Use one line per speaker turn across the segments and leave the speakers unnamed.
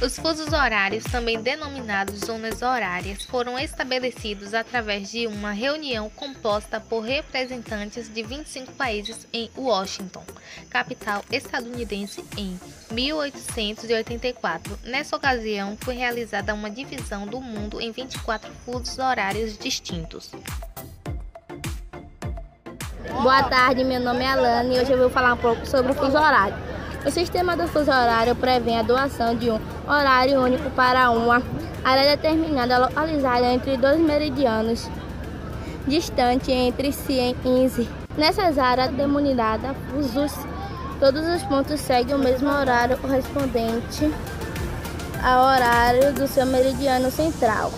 Os fusos horários, também denominados zonas horárias, foram estabelecidos através de uma reunião composta por representantes de 25 países em Washington, capital estadunidense, em 1884. Nessa ocasião, foi realizada uma divisão do mundo em 24 fusos horários distintos.
Boa tarde, meu nome é Alane e hoje eu vou falar um pouco sobre o fuso horário. O sistema do fuso horário prevê a doação de um horário único para uma área determinada localizada entre dois meridianos distantes entre si em INSE. Nessas áreas denominadas fusos, todos os pontos seguem o mesmo horário correspondente ao horário do seu meridiano central.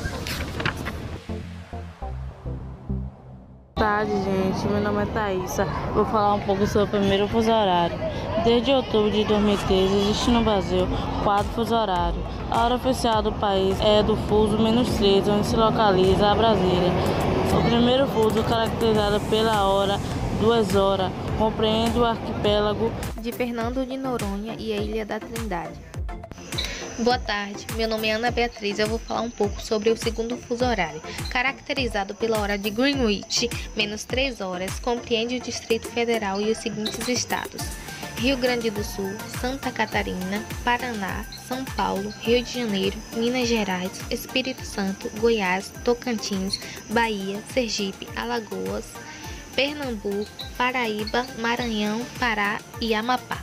Boa tarde, gente. Meu nome é Thaisa. Vou falar um pouco sobre o primeiro fuso horário. Desde outubro de 2013, existe no Brasil 4 fuso horários. A hora oficial do país é do fuso -13, onde se localiza a Brasília. O primeiro fuso, caracterizado pela hora 2 horas, compreende o arquipélago
de Fernando de Noronha e a Ilha da Trindade. Boa tarde, meu nome é Ana Beatriz. Eu vou falar um pouco sobre o segundo fuso horário. Caracterizado pela hora de Greenwich, -3 horas, compreende o Distrito Federal e os seguintes estados: Rio Grande do Sul, Santa Catarina, Paraná, São Paulo, Rio de Janeiro, Minas Gerais, Espírito Santo, Goiás, Tocantins, Bahia, Sergipe, Alagoas, Pernambuco, Paraíba, Maranhão, Pará e Amapá.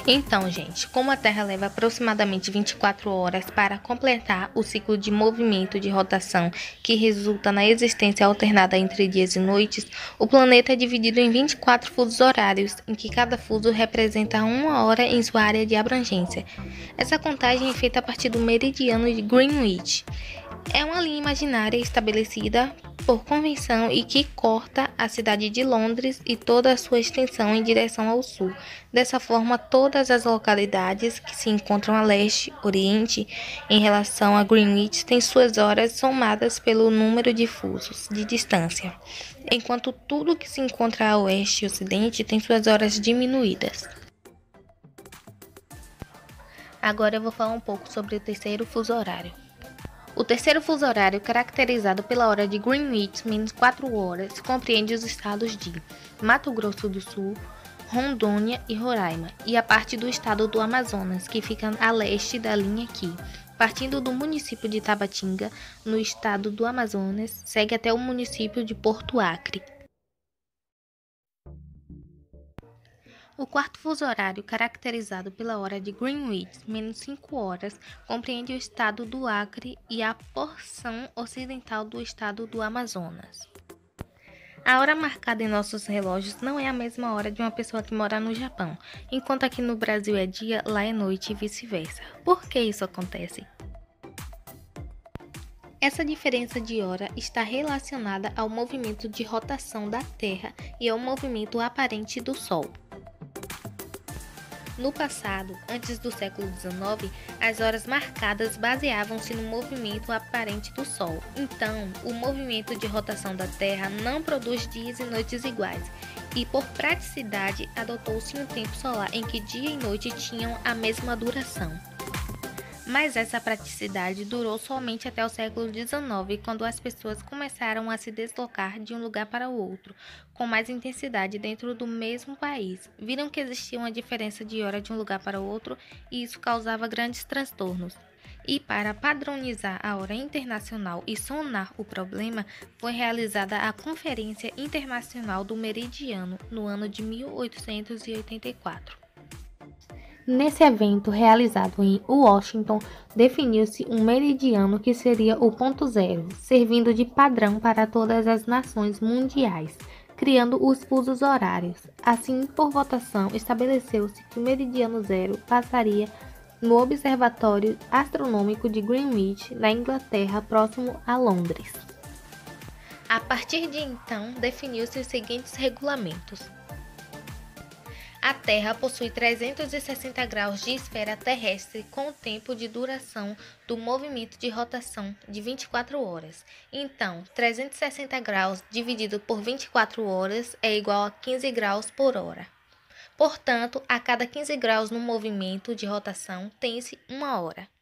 Então, gente, como a Terra leva aproximadamente 24 horas para completar o ciclo de movimento de rotação que resulta na existência alternada entre dias e noites, o planeta é dividido em 24 fusos horários, em que cada fuso representa uma hora em sua área de abrangência. Essa contagem é feita a partir do meridiano de Greenwich. É uma linha imaginária estabelecida por convenção e que corta a cidade de Londres e toda a sua extensão em direção ao sul. Dessa forma, todas as localidades que se encontram a leste, oriente, em relação a Greenwich, têm suas horas somadas pelo número de fusos de distância, enquanto tudo que se encontra a oeste e ocidente tem suas horas diminuídas. Agora eu vou falar um pouco sobre o terceiro fuso horário. O terceiro fuso horário, caracterizado pela hora de Greenwich, -4 horas, compreende os estados de Mato Grosso do Sul, Rondônia e Roraima, e a parte do estado do Amazonas, que fica a leste da linha aqui. Partindo do município de Tabatinga, no estado do Amazonas, segue até o município de Porto Acre. O quarto fuso horário, caracterizado pela hora de Greenwich, -5 horas, compreende o estado do Acre e a porção ocidental do estado do Amazonas. A hora marcada em nossos relógios não é a mesma hora de uma pessoa que mora no Japão. Enquanto aqui no Brasil é dia, lá é noite e vice-versa. Por que isso acontece? Essa diferença de hora está relacionada ao movimento de rotação da Terra e ao movimento aparente do Sol. No passado, antes do século XIX, as horas marcadas baseavam-se no movimento aparente do Sol. Então, o movimento de rotação da Terra não produz dias e noites iguais, e por praticidade adotou-se um tempo solar em que dia e noite tinham a mesma duração. Mas essa praticidade durou somente até o século XIX, quando as pessoas começaram a se deslocar de um lugar para o outro, com mais intensidade dentro do mesmo país. Viram que existia uma diferença de hora de um lugar para o outro e isso causava grandes transtornos. E para padronizar a hora internacional e sanar o problema, foi realizada a Conferência Internacional do Meridiano no ano de 1884. Nesse evento, realizado em Washington, definiu-se um meridiano que seria o ponto zero, servindo de padrão para todas as nações mundiais, criando os fusos horários. Assim, por votação, estabeleceu-se que o meridiano zero passaria no Observatório Astronômico de Greenwich, na Inglaterra, próximo a Londres. A partir de então, definiu-se os seguintes regulamentos. A Terra possui 360 graus de esfera terrestre com o tempo de duração do movimento de rotação de 24 horas. Então, 360 graus dividido por 24 horas é igual a 15 graus por hora. Portanto, a cada 15 graus no movimento de rotação tem-se 1 hora.